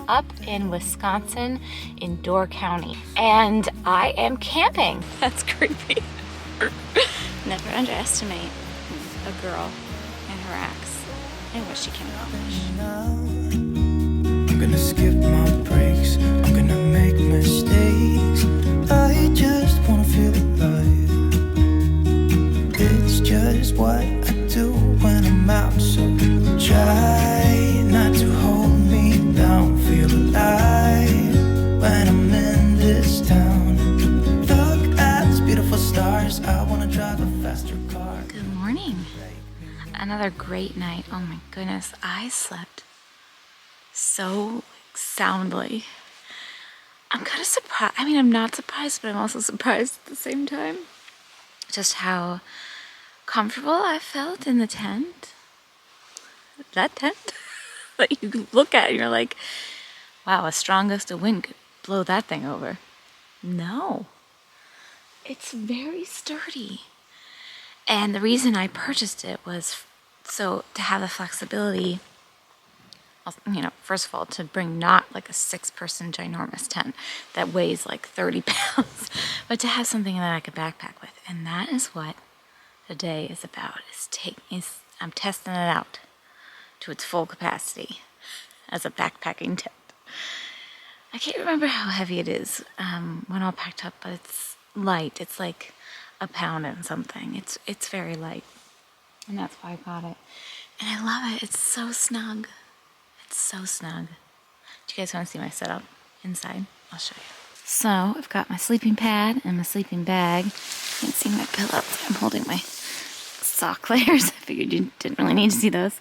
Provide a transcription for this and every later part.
up in Wisconsin in Door County, and I am camping. That's creepy. Never underestimate a girl and her axe and what she can accomplish. I'm gonna skip my breaks, I'm gonna make mistakes. I just wanna feel alive. It's just what I do when I'm out, so try not to hold me down. Feel alive when I'm in this town. Look at these beautiful stars, I wanna drive a faster car. Good morning. Another great night. Oh my goodness, I slept so soundly. I'm kind of surprised. I mean, I'm not surprised, but I'm also surprised at the same time. Just how comfortable I felt in the tent. That tent that you look at and you're like, wow, a strong gust of wind could blow that thing over. No, it's very sturdy. And the reason I purchased it was so to have the flexibility, you know, first of all, to bring not like a 6-person ginormous tent that weighs like 30 pounds, but to have something that I could backpack with. And that is what today is about, I'm testing it out to its full capacity as a backpacking tent. I can't remember how heavy it is when all packed up, but it's light. It's like a pound and something. It's very light, and that's why I got it. And I love it. It's so snug. It's so snug. Do you guys want to see my setup inside? I'll show you. So I've got my sleeping pad and my sleeping bag. You can't see my pillows. I'm holding my sock layers. I figured you didn't really need to see those.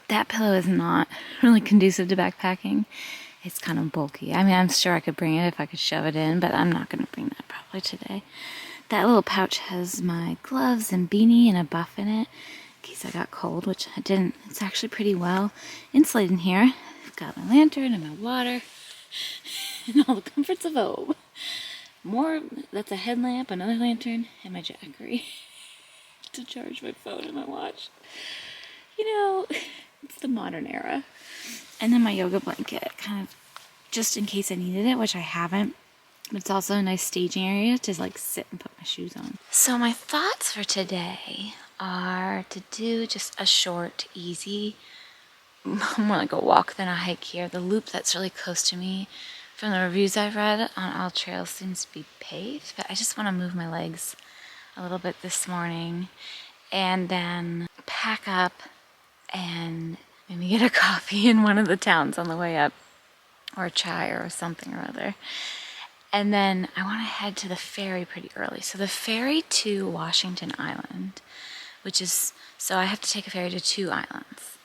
That pillow is not really conducive to backpacking. It's kind of bulky. I mean, I'm sure I could bring it if I could shove it in, but I'm not going to bring that probably today. That little pouch has my gloves and beanie and a buff in it in case I got cold, which I didn't. It's actually pretty well insulated in here. I've got my lantern and my water and all the comforts of home. That's a headlamp, another lantern, and my Jackery to charge my phone and my watch. You know, it's the modern era. And then my yoga blanket, kind of just in case I needed it, which I haven't. But it's also a nice staging area to like sit and put my shoes on. So my thoughts for today are to do just a short, easy, more like a walk than a hike here. The loop that's really close to me, from the reviews I've read on all trails, seems to be paved, but I just want to move my legs a little bit this morning and then pack up and maybe get a coffee in one of the towns on the way up, or a chai or something or other. And then I want to head to the ferry pretty early. So the ferry to Washington Island, so I have to take a ferry to 2 islands.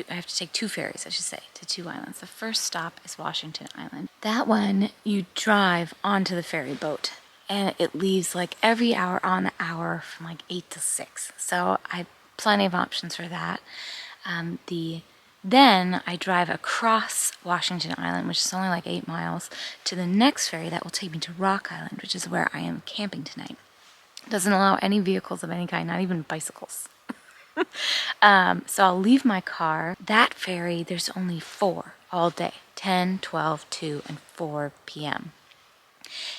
I have to take 2 ferries, I should say, to 2 islands. The first stop is Washington Island. That one, you drive onto the ferry boat, and it leaves like every hour on the hour from like 8 to 6. So I have plenty of options for that. Then I drive across Washington Island, which is only like 8 miles, to the next ferry that will take me to Rock Island, which is where I am camping tonight. It doesn't allow any vehicles of any kind, not even bicycles. So I'll leave my car. That ferry, there's only 4 all day, 10, 12, 2, and 4 p.m.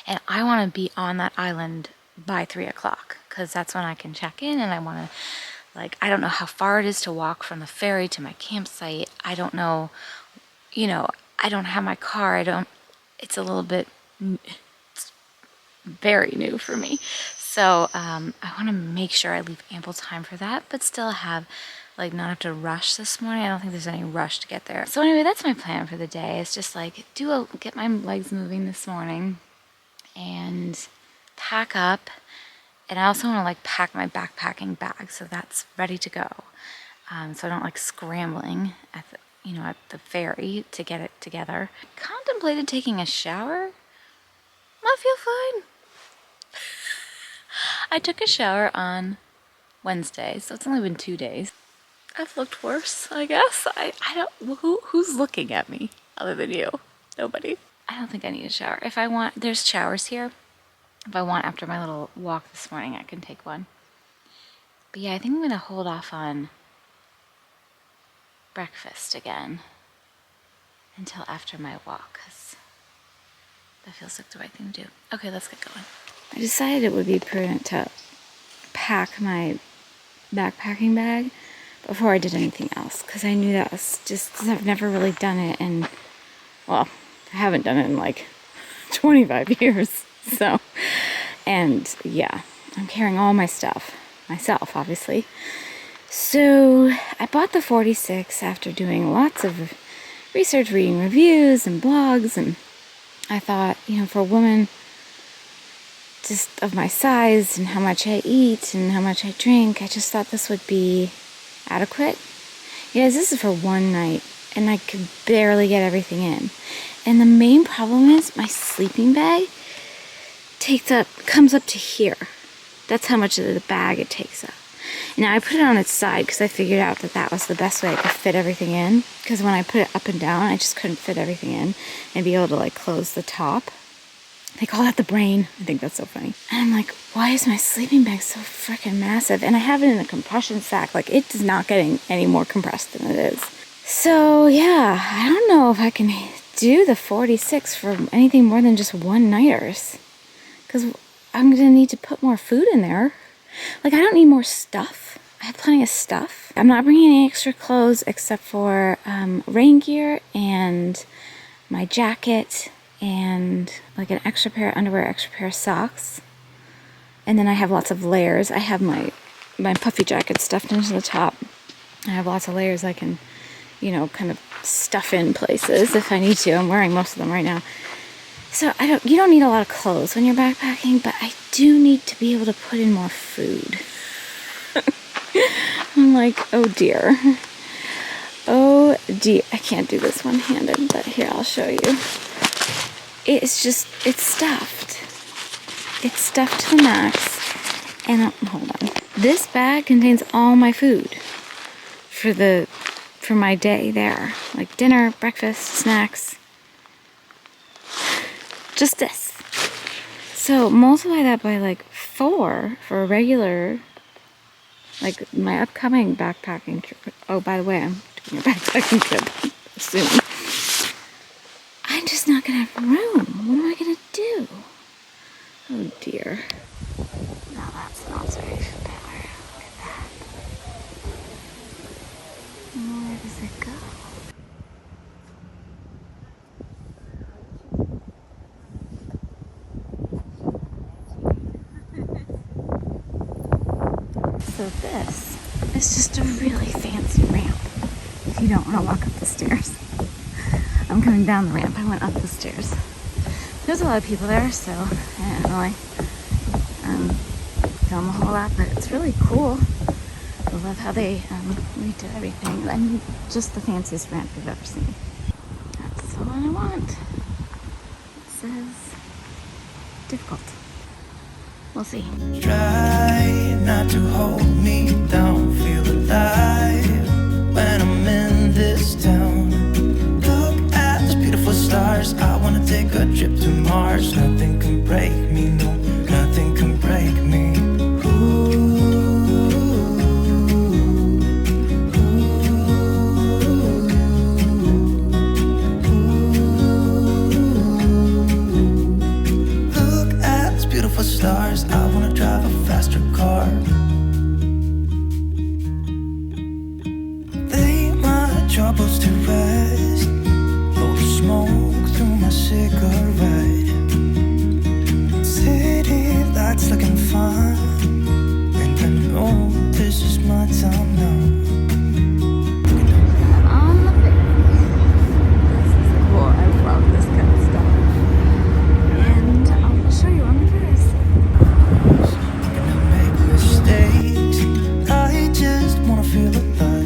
And I want to be on that island by 3 o'clock, because that's when I can check in, and I want to, I don't know how far it is to walk from the ferry to my campsite. I don't know, I don't have my car. It's a little bit, it's very new for me. So I want to make sure I leave ample time for that, but still have, not have to rush this morning. I don't think there's any rush to get there. So anyway, that's my plan for the day. It's just get my legs moving this morning and pack up. And I also want to pack my backpacking bag, so that's ready to go. So I don't scrambling at the ferry to get it together. Contemplated taking a shower. I feel fine. I took a shower on Wednesday, so it's only been 2 days. I've looked worse, I guess. I don't. Who's looking at me other than you? Nobody. I don't think I need a shower. If I want, there's showers here. If I want, after my little walk this morning, I can take one. But yeah, I think I'm going to hold off on breakfast again. until after my walk, because that feels like the right thing to do. Okay, let's get going. I decided it would be prudent to pack my backpacking bag before I did anything else, because I knew that was just, because I've never really done it, and, well, I haven't done it in like 25 years, so, and yeah, I'm carrying all my stuff, myself, obviously. So I bought the 46 after doing lots of research, reading reviews and blogs, and I thought, you know, for a woman just of my size and how much I eat and how much I drink, I just thought this would be adequate. Yes, this is for one night, and I could barely get everything in. And the main problem is my sleeping bag comes up to here. That's how much of the bag it takes up. Now I put it on its side because I figured out that that was the best way I could fit everything in. Because when I put it up and down, I just couldn't fit everything in and be able to like close the top. They call that the brain. I think that's so funny. And I'm like, why is my sleeping bag so freaking massive? And I have it in a compression sack. Like, it is not getting any more compressed than it is. So, yeah, I don't know if I can do the 46 for anything more than just one-nighters. Because I'm going to need to put more food in there. Like, I don't need more stuff. I have plenty of stuff. I'm not bringing any extra clothes except for rain gear and my jacket and like an extra pair of underwear, extra pair of socks. And then I have lots of layers. I have my puffy jacket stuffed into the top. I have lots of layers I can, you know, kind of stuff in places if I need to. I'm wearing most of them right now. So you don't need a lot of clothes when you're backpacking, but I do need to be able to put in more food. I'm like, oh dear. Oh dear. I can't do this one-handed, but here, I'll show you. It's stuffed. It's stuffed to the max. And hold on. This bag contains all my food for my day there. Like dinner, breakfast, snacks. Just this. So multiply that by like 4 for a regular, like my upcoming backpacking trip. Oh, by the way, I'm doing a backpacking trip soon. I'm just not gonna have room. What am I gonna do? Oh dear. No, that smells very familiar. Look at that. Where does it go? So this is just a really fancy ramp if you don't want to walk up the stairs. I'm coming down the ramp. I went up the stairs. There's a lot of people there, so I didn't really film a whole lot, but it's really cool. I love how they redid everything. I mean, just the fanciest ramp you've ever seen. That's all I want. It says difficult. We'll see. Try not to hold me down, feel alive when I'm in this town. Look at those beautiful stars, I wanna take a trip to Mars. Nothing can break me, no, nothing can break me. Stars, I wanna drive a faster car. Lay my troubles to rest, blow the smoke through my cigarette. City lights looking fine, and I know this is my time now. On the this is cool. I love this kind of stuff. And I'll show you on the Ferris. I just wanna feel alive.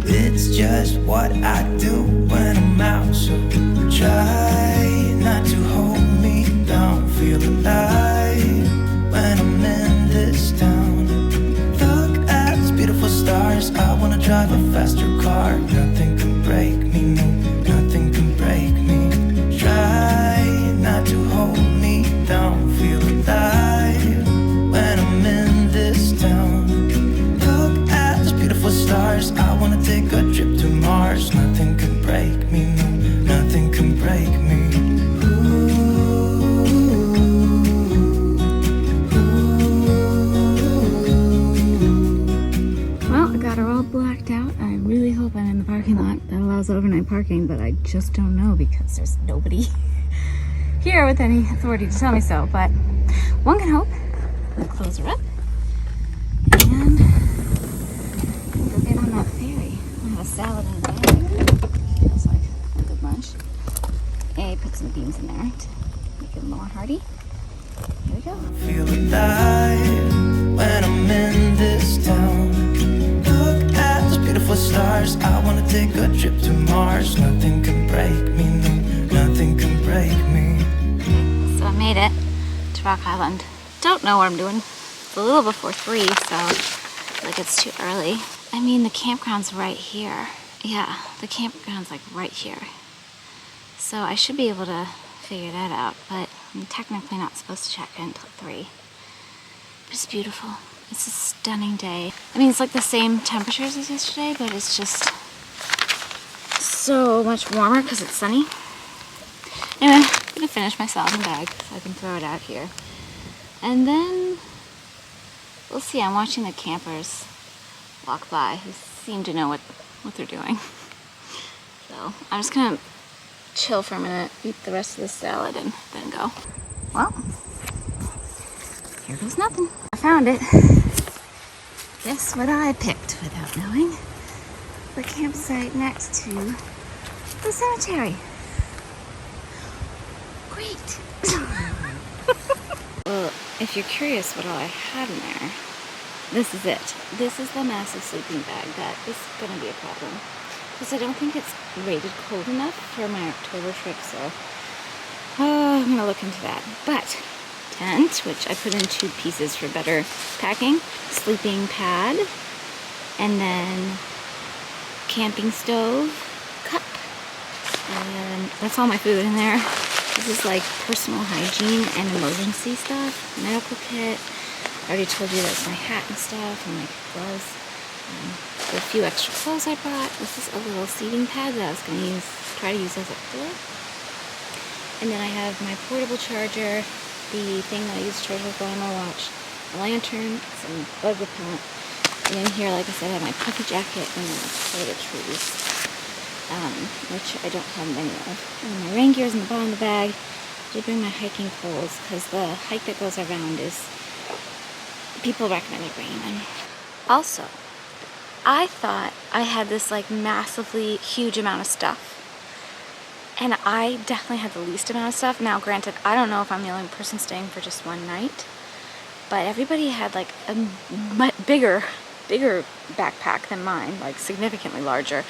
It's just what I do when I'm out. So try not to hold me down. Feel alive when I'm in this town. Look at these beautiful stars, I wanna drive a faster car. Nothing can break me, no, nothing can break me. Try not to hold me down. Feel alive when I'm in this town. Look at those beautiful stars, I wanna take a trip to Mars. Nothing can break restaurant that allows overnight parking, but I just don't know because there's nobody here with any authority to tell me so. But one can hope. I'll close her up and go get on that ferry. I have a salad in the bag. Feels like a good lunch. And put some beans in there to make it more hearty. Here we go. Feel alive when I'm in this town. Look at those beautiful stars. I wanna take a trip to Mars. Nothing can break me, no, nothing can break me. So I made it to Rock Island. Don't know what I'm doing. It's a little before 3, so I feel like it's too early. I mean, the campground's right here. Yeah, the campground's like right here. So I should be able to figure that out, but I'm technically not supposed to check in until 3. But it's beautiful. It's a stunning day. I mean, it's like the same temperatures as yesterday, but it's just so much warmer because it's sunny. Anyway, I'm gonna finish my salad in the bag so I can throw it out here. And then we'll see. I'm watching the campers walk by who seem to know what they're doing. So I'm just gonna chill for a minute, eat the rest of the salad, and then go. Well, here goes nothing. I found it. Guess what I picked without knowing? The campsite next to the cemetery. Great. Well, if you're curious what all I had in there, this is it. This is the massive sleeping bag that is going to be a problem. Because I don't think it's rated cold enough for my October trip, so I'm going to look into that. But tent, which I put in 2 pieces for better packing, sleeping pad, and then camping stove, cup, and that's all my food in there. This is like personal hygiene and emergency stuff, medical kit. I already told you that's my hat and stuff, and my gloves. A few extra clothes I brought. This is a little seating pad that I was going to try to use as a pillow. And then I have my portable charger, the thing that I use to charge my phone, my watch, a lantern, some bug repellent. And in here, like I said, I have my puffy jacket and my toiletries, which I don't have many of. And my rain gear's in the bottom of the bag. I did bring my hiking poles because the hike that goes around is, people recommended bringing them. Also, I thought I had this like massively huge amount of stuff. And I definitely had the least amount of stuff. Now, granted, I don't know if I'm the only person staying for just one night, but everybody had like a bigger backpack than mine, like significantly larger,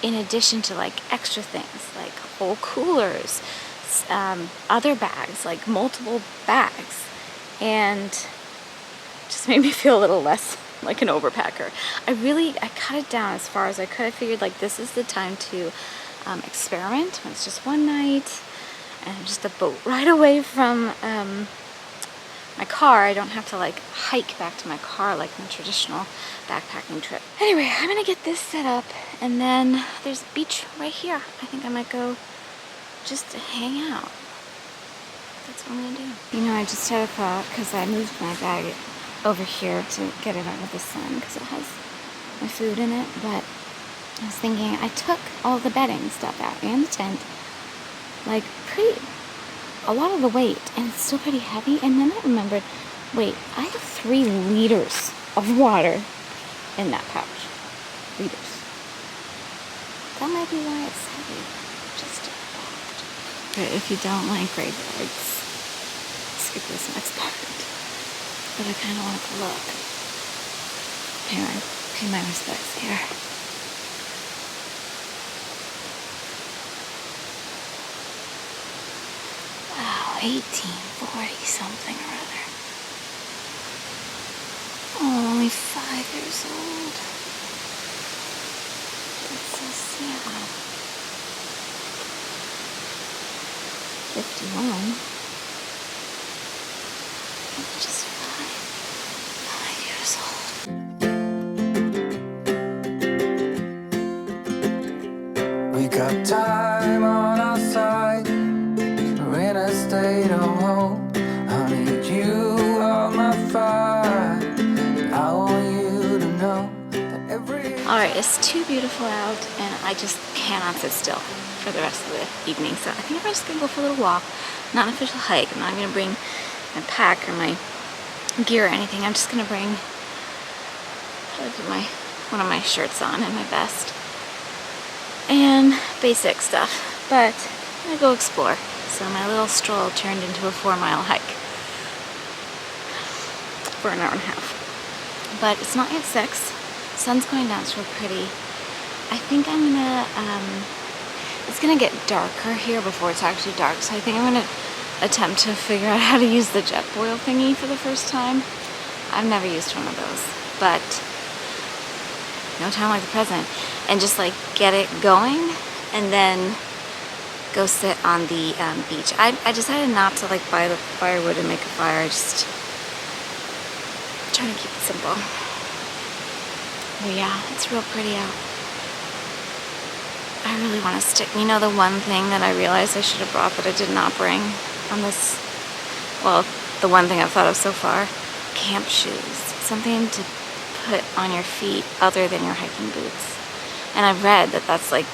in addition to like extra things, like whole coolers, other bags, like multiple bags, and just made me feel a little less like an overpacker. I cut it down as far as I could. I figured like this is the time to experiment when it's just one night and just a boat ride away from my car. I don't have to like hike back to my car like in a traditional backpacking trip. Anyway, I'm gonna get this set up, and then there's a beach right here. I think I might go just hang out. That's what I'm gonna do. You know, I just had a thought because I moved my bag over here to get it out of the sun because it has my food in it, but I was thinking I took all the bedding stuff out and the tent, like a lot of the weight, and it's still pretty heavy. And then I remembered, wait, I have 3 liters of water in that pouch. Liters. That might be why it's heavy. Just a thought. But if you don't like graveyards, skip this next part. But I kind of want to look. Anyway, pay my respects here. Wow, 1840 something or other. Oh, only 5 years old. It's so sad. 51. It's just 5 years old. We got time on our side. We're in a state of hope. I need you on my fire. I want you to know that every... Alright, it's too beautiful out, and I just cannot sit still for the rest of the evening. So I think I'm just gonna go for a little walk. Not an official hike. I'm not gonna bring my pack or my gear or anything. I'm just gonna bring, probably put one of my shirts on and my vest and basic stuff. But I'm gonna go explore. So my little stroll turned into a 4-mile hike for an hour and a half. But it's not yet 6. Sun's going down, it's real pretty. I think I'm gonna, it's gonna get darker here before it's actually dark, so I think I'm gonna attempt to figure out how to use the jet boil thingy for the first time. I've never used one of those, but no time like the present. And just like get it going and then go sit on the beach. I decided not to like buy the firewood and make a fire. I just trying to keep it simple. But yeah, it's real pretty out. I really want to stick. You know, the one thing that I realized I should have brought that I did not bring on this, well, the one thing I've thought of so far, camp shoes. Something to put on your feet other than your hiking boots. And I've read that that's like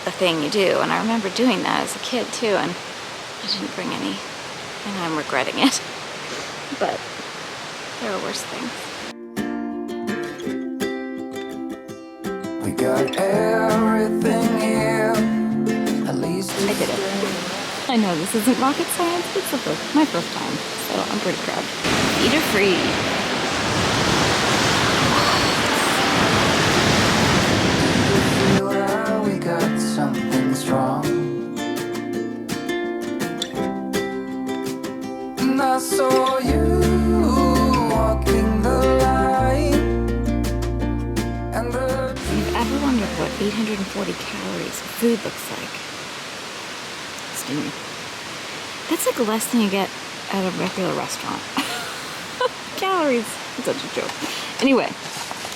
the thing you do. And I remember doing that as a kid too, and I didn't bring any. And I'm regretting it. But there are worse things. We got everything here. At least I did it. I know this isn't rocket science, but it's my first time, so I'm pretty proud. Feet are free. feel how we got something strong. And I saw you walking the line. And If you've ever wondered what 840 calories of food looks like, that's like less than you get at a regular restaurant. Calories. It's such a joke. Anyway,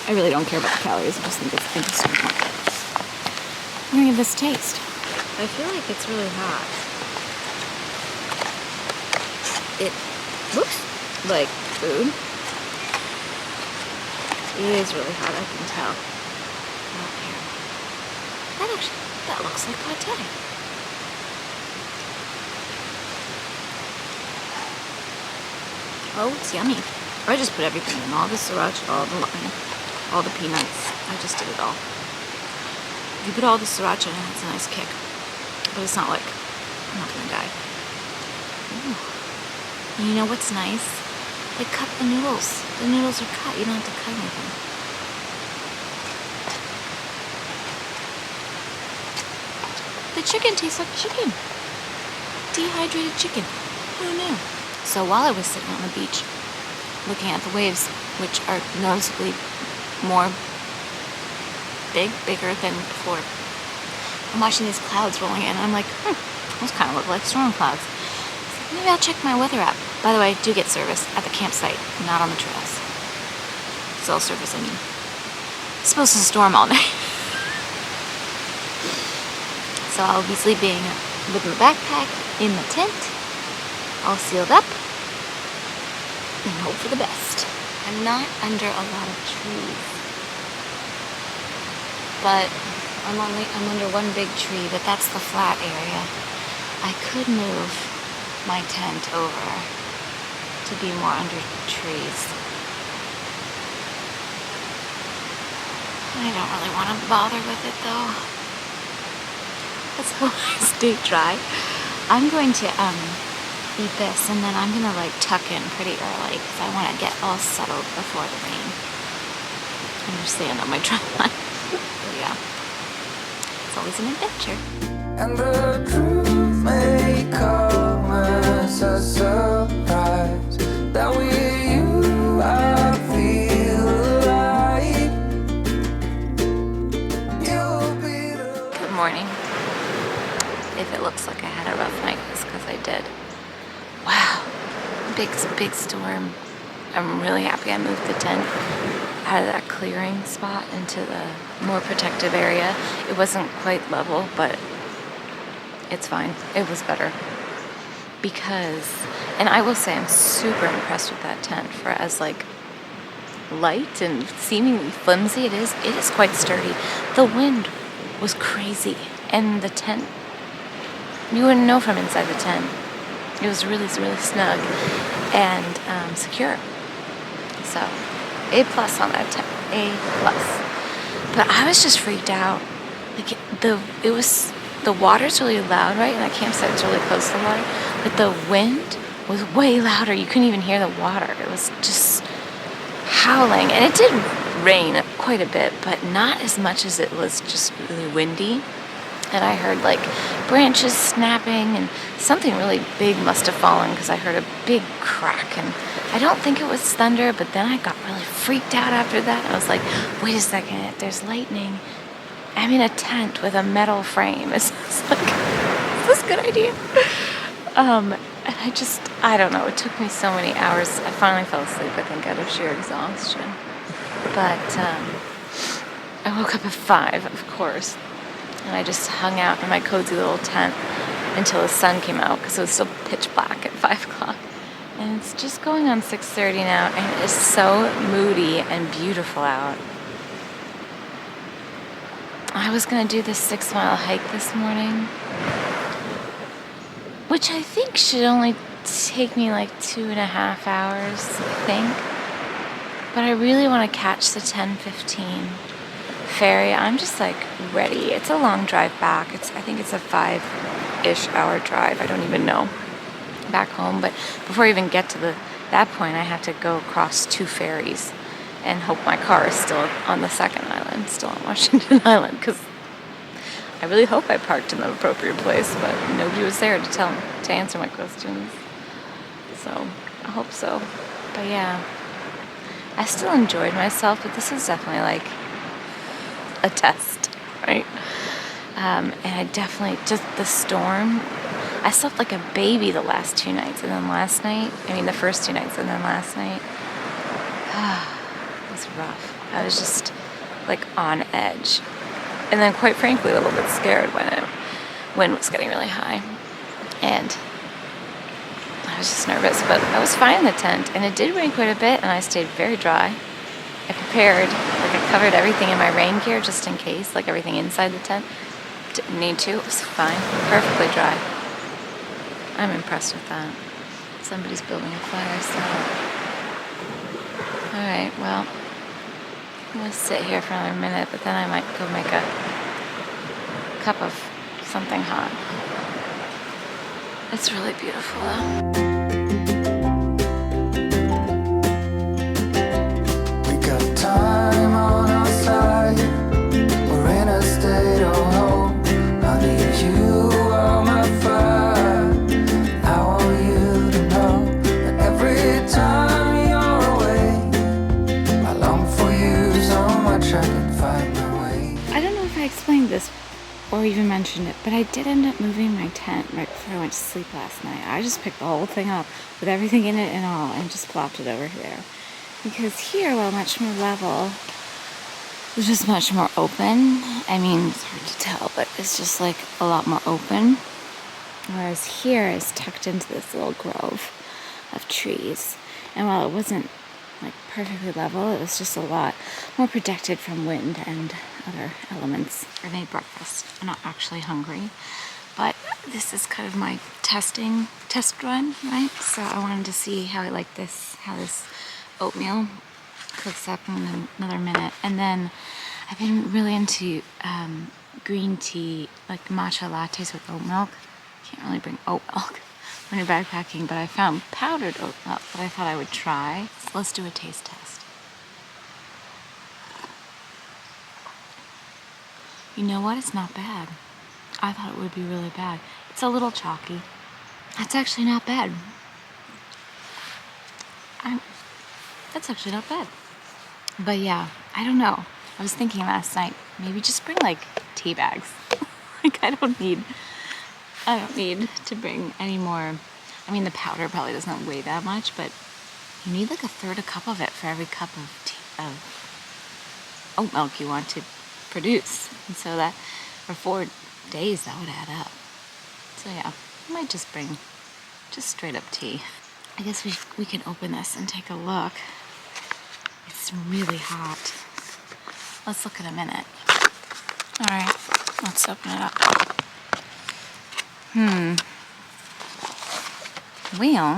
I really don't care about the calories. I just think it's interesting. I'm gonna give this a taste. I feel like it's really hot. It looks like food. It is really hot, I can tell. Up here. That looks like pate. Oh, it's yummy. I just put everything in, all the sriracha, all the lime, all the peanuts. I just did it all. If you put all the sriracha in it, it's a nice kick. But it's not like, I'm not gonna die. Ooh. And you know what's nice? They cut the noodles. The noodles are cut. You don't have to cut anything. The chicken tastes like chicken. Dehydrated chicken. Who knew? So while I was sitting on the beach, looking at the waves, which are noticeably bigger than before, I'm watching these clouds rolling in, and I'm like, those kind of look like storm clouds. So maybe I'll check my weather app. By the way, I do get service at the campsite, not on the trails. Cell service, I mean. It's supposed to storm all night. So I'll be sleeping with my backpack in the tent, all sealed up, and hope for the best. I'm not under a lot of trees, but I'm under one big tree, but that's the flat area. I could move my tent over to be more under trees. I don't really want to bother with it though. That's how I stay dry. I'm going to eat this, and then I'm gonna like tuck in pretty early because I want to get all settled before the rain. Understand on my tripod. But yeah, it's always an adventure. And the truth may come as a surprise that with you I feel alive. You'll be the Good morning. If it looks like I had a rough night, it's because I did. Wow, big storm. I'm really happy I moved the tent out of that clearing spot into the more protective area. It wasn't quite level, but it's fine. It was better. Because, and I will say I'm super impressed with that tent for as like light and seemingly flimsy it is quite sturdy. The wind was crazy. And the tent, you wouldn't know from inside the tent. It was really, really snug and secure. So, A plus on that tent, A plus. But I was just freaked out. Like the water's really loud, right? And that campsite's really close to the water. But the wind was way louder. You couldn't even hear the water. It was just howling. And it did rain quite a bit, but not as much as it was just really windy. And I heard like branches snapping, and something really big must have fallen because I heard a big crack. And I don't think it was thunder, but then I got really freaked out after that. I was like, wait a second, there's lightning. I'm in a tent with a metal frame. Is this a good idea? And I don't know. It took me so many hours. I finally fell asleep, I think, out of sheer exhaustion. But I woke up at 5, of course. And I just hung out in my cozy little tent until the sun came out because it was still pitch black at 5 o'clock. And it's just going on 6:30 now, and it is so moody and beautiful out. I was going to do this 6-mile hike this morning, which I think should only take me like 2.5 hours, I think. But I really want to catch the 10:15 ferry. I'm just like ready. It's a long drive back. I think it's a 5-ish hour drive. I don't even know. Back home. But before I even get to that point, I have to go across 2 ferries and hope my car is still on the second island, still on Washington Island, because I really hope I parked in the appropriate place, but nobody was there to answer my questions. So I hope so. But yeah, I still enjoyed myself, but this is definitely like a test, right? And I definitely, just the storm, I slept like a baby the last 2 nights, and then the first 2 nights, and then last night, it was rough. I was just like on edge. And then quite frankly, a little bit scared when wind was getting really high. And I was just nervous, but I was fine in the tent, and it did rain quite a bit, and I stayed very dry. I prepared, like I covered everything in my rain gear just in case, like everything inside the tent. Didn't need to, it was fine, perfectly dry. I'm impressed with that. Somebody's building a fire, so. Alright, well, I'm gonna sit here for another minute, but then I might go make a cup of something hot. It's really beautiful though. Time on our side, we're in a state of hope. Honey, you are my fire. I want you to know that every time you're away, I long for you so much I can find my way. I don't know if I explained this or even mentioned it, but I did end up moving my tent right before I went to sleep last night. I just picked the whole thing up with everything in it and all and just plopped it over there. Because here, while much more level, it's just much more open. I mean, it's hard to tell, but it's just like a lot more open. Whereas here is tucked into this little grove of trees. And while it wasn't like perfectly level, it was just a lot more protected from wind and other elements. I made breakfast. I'm not actually hungry, but this is kind of my test run, right? So I wanted to see how this oatmeal cooks up in another minute. And then I've been really into green tea, like matcha lattes with oat milk. Can't really bring oat milk when you're backpacking, but I found powdered oat milk that I thought I would try. So let's do a taste test. You know what? It's not bad. I thought it would be really bad. It's a little chalky. That's actually not bad. That's actually not bad. But yeah, I don't know. I was thinking last night, maybe just bring like tea bags. Like I don't need to bring any more. I mean, the powder probably doesn't weigh that much, but you need like a third a cup of it for every cup of oat milk you want to produce. And so that for 4 days, that would add up. So yeah, I might just bring just straight up tea. I guess we can open this and take a look. It's really hot. Let's look in a minute. All right. Let's open it up. Well,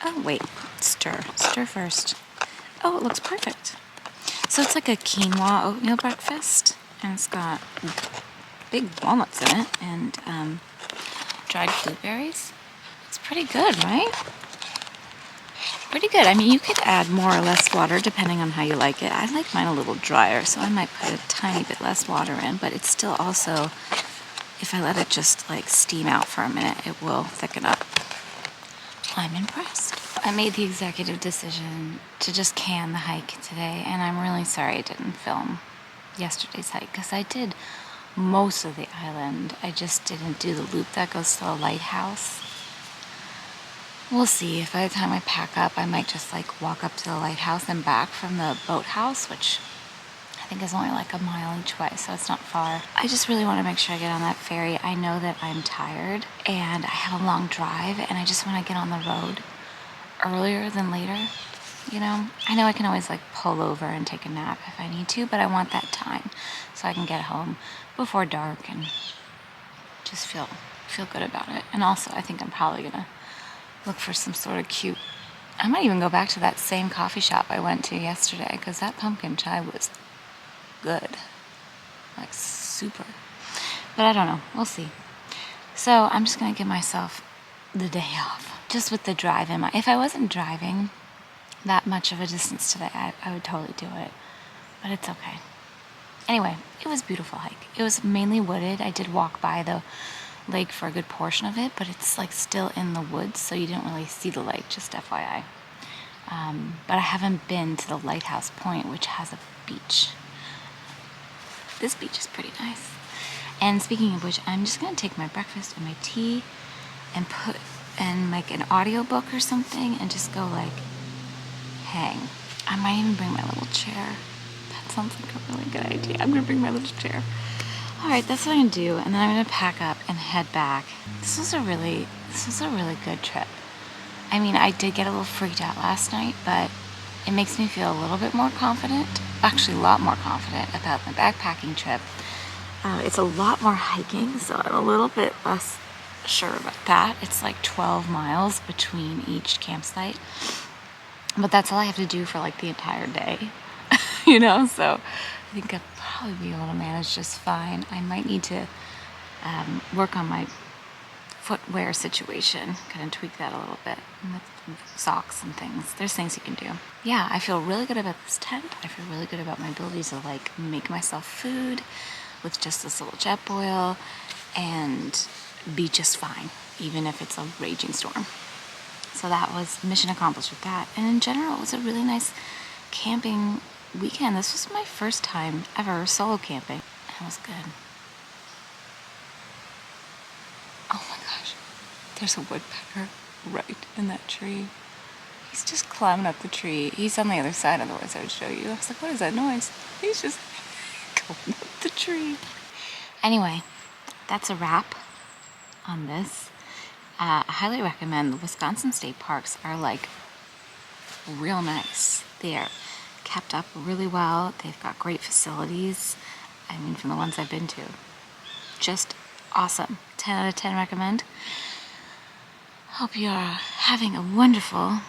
oh wait, stir first. Oh, it looks perfect. So it's like a quinoa oatmeal breakfast, and it's got big walnuts in it and dried blueberries. It's pretty good, right? Pretty good. I mean, you could add more or less water depending on how you like it. I like mine a little drier, so I might put a tiny bit less water in, but it's still also, if I let it just like steam out for a minute, it will thicken up. I'm impressed. I made the executive decision to just can the hike today, and I'm really sorry I didn't film yesterday's hike because I did most of the island. I just didn't do the loop that goes to the lighthouse. We'll see. If by the time I pack up, I might just like walk up to the lighthouse and back from the boathouse, which I think is only like a mile each way, so it's not far. I just really want to make sure I get on that ferry. I know that I'm tired and I have a long drive, and I just want to get on the road earlier than later. You know, I know I can always like pull over and take a nap if I need to, but I want that time so I can get home before dark and just feel good about it. And also, I think I'm probably gonna look for some sort of cute. I might even go back to that same coffee shop I went to yesterday because that pumpkin chai was good, like super. But I don't know. We'll see. So I'm just gonna give myself the day off, just with the drive in mind. If I wasn't driving that much of a distance today, I would totally do it. But it's okay. Anyway, it was a beautiful hike. It was mainly wooded. I did walk by the lake for a good portion of it, but it's like still in the woods, so you didn't really see the lake, just FYI. But I haven't been to the lighthouse point, which has a beach. This beach is pretty nice. And speaking of which, I'm just gonna take my breakfast and my tea and put in like an audiobook or something and just go like hang. I might even bring my little chair. That sounds like a really good idea. I'm gonna bring my little chair. All right, that's what I'm gonna do, and then I'm gonna pack up and head back. This was a really good trip. I mean, I did get a little freaked out last night, but it makes me feel a little bit more confident, actually a lot more confident about my backpacking trip. It's a lot more hiking, so I'm a little bit less sure about that. It's like 12 miles between each campsite, but that's all I have to do for like the entire day, you know, so I think I'll probably be able to manage just fine. I might need to work on my footwear situation, kind of tweak that a little bit with socks and things. There's things you can do. Yeah, I feel really good about this tent. I feel really good about my ability to like make myself food with just this little jet boil and be just fine, even if it's a raging storm. So that was mission accomplished with that. And in general, it was a really nice camping weekend. This was my first time ever solo camping. It was good. Oh my gosh, there's a woodpecker right in that tree. He's just climbing up the tree. He's on the other side, otherwise I would show you. I was like, what is that noise? He's just going up the tree. Anyway, that's a wrap on this. I highly recommend the Wisconsin state parks are like real nice. They are kept up really well. They've got great facilities. I mean, from the ones I've been to, just awesome. 10 out of 10 recommend. Hope you are having a wonderful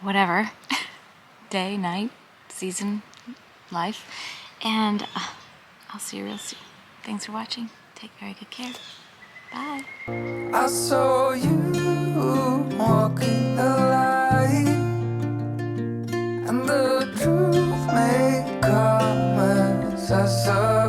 whatever day, night, season, life, and I'll see you real soon. Thanks for watching. Take very good care. Bye. I saw you walking the line, and the truth may come as a surprise.